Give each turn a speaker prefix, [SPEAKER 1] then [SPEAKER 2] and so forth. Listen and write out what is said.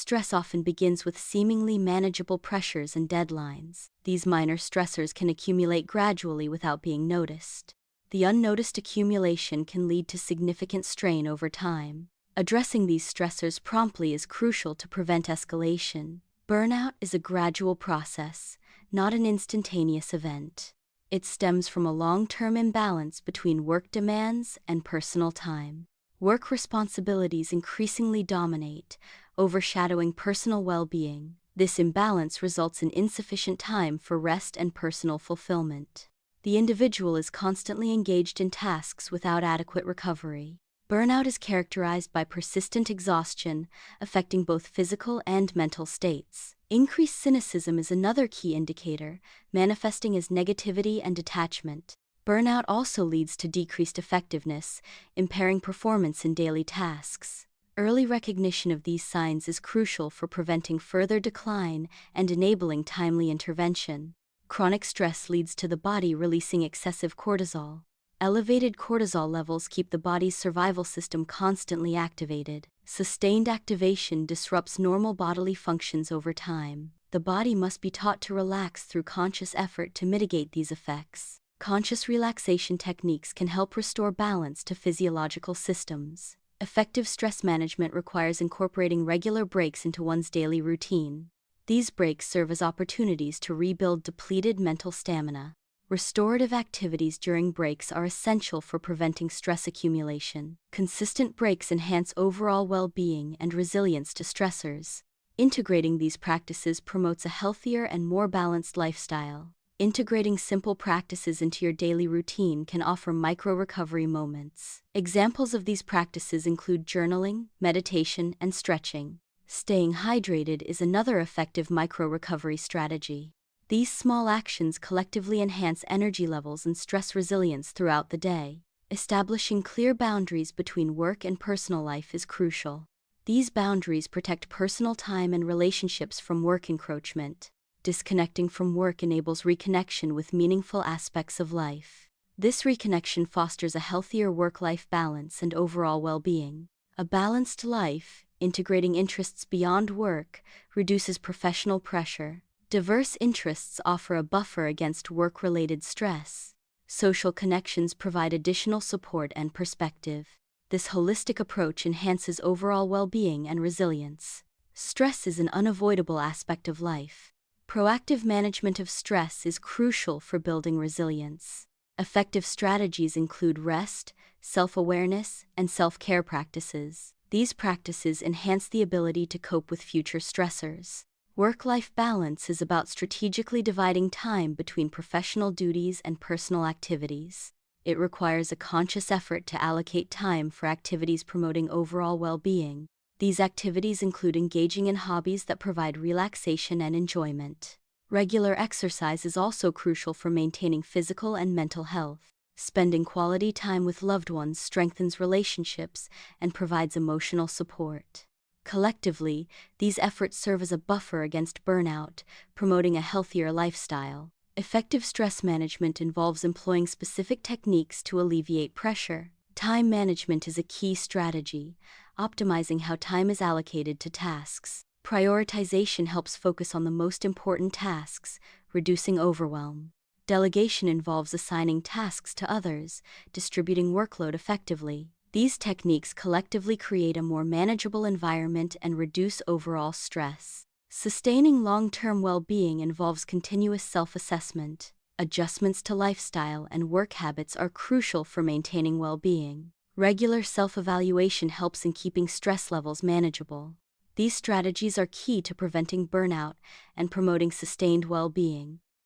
[SPEAKER 1] Stress often begins with seemingly manageable pressures and deadlines. These minor stressors can accumulate gradually without being noticed. The unnoticed accumulation can lead to significant strain over time. Addressing these stressors promptly is crucial to prevent escalation. Burnout is a gradual process, not an instantaneous event. It stems from a long-term imbalance between work demands and personal time. Work responsibilities increasingly dominate, overshadowing personal well-being. This imbalance results in insufficient time for rest and personal fulfillment. The individual is constantly engaged in tasks without adequate recovery. Burnout is characterized by persistent exhaustion, affecting both physical and mental states. Increased cynicism is another key indicator, manifesting as negativity and detachment. Burnout also leads to decreased effectiveness, impairing performance in daily tasks. Early recognition of these signs is crucial for preventing further decline and enabling timely intervention. Chronic stress leads to the body releasing excessive cortisol. Elevated cortisol levels keep the body's survival system constantly activated. Sustained activation disrupts normal bodily functions over time. The body must be taught to relax through conscious effort to mitigate these effects. Conscious relaxation techniques can help restore balance to physiological systems. Effective stress management requires incorporating regular breaks into one's daily routine. These breaks serve as opportunities to rebuild depleted mental stamina. Restorative activities during breaks are essential for preventing stress accumulation. Consistent breaks enhance overall well-being and resilience to stressors. Integrating these practices promotes a healthier and more balanced lifestyle. Integrating simple practices into your daily routine can offer micro-recovery moments. Examples of these practices include journaling, meditation, and stretching. Staying hydrated is another effective micro-recovery strategy. These small actions collectively enhance energy levels and stress resilience throughout the day. Establishing clear boundaries between work and personal life is crucial. These boundaries protect personal time and relationships from work encroachment. Disconnecting from work enables reconnection with meaningful aspects of life. This reconnection fosters a healthier work-life balance and overall well-being. A balanced life, integrating interests beyond work, reduces professional pressure. Diverse interests offer a buffer against work-related stress. Social connections provide additional support and perspective. This holistic approach enhances overall well-being and resilience. Stress is an unavoidable aspect of life. Proactive management of stress is crucial for building resilience. Effective strategies include rest, self-awareness, and self-care practices. These practices enhance the ability to cope with future stressors. Work-life balance is about strategically dividing time between professional duties and personal activities. It requires a conscious effort to allocate time for activities promoting overall well-being. These activities include engaging in hobbies that provide relaxation and enjoyment. Regular exercise is also crucial for maintaining physical and mental health. Spending quality time with loved ones strengthens relationships and provides emotional support. Collectively, these efforts serve as a buffer against burnout, promoting a healthier lifestyle. Effective stress management involves employing specific techniques to alleviate pressure. Time management is a key strategy, optimizing how time is allocated to tasks. Prioritization helps focus on the most important tasks, reducing overwhelm. Delegation involves assigning tasks to others, distributing workload effectively. These techniques collectively create a more manageable environment and reduce overall stress. Sustaining long-term well-being involves continuous self-assessment. Adjustments to lifestyle and work habits are crucial for maintaining well-being. Regular self-evaluation helps in keeping stress levels manageable. These strategies are key to preventing burnout and promoting sustained well-being.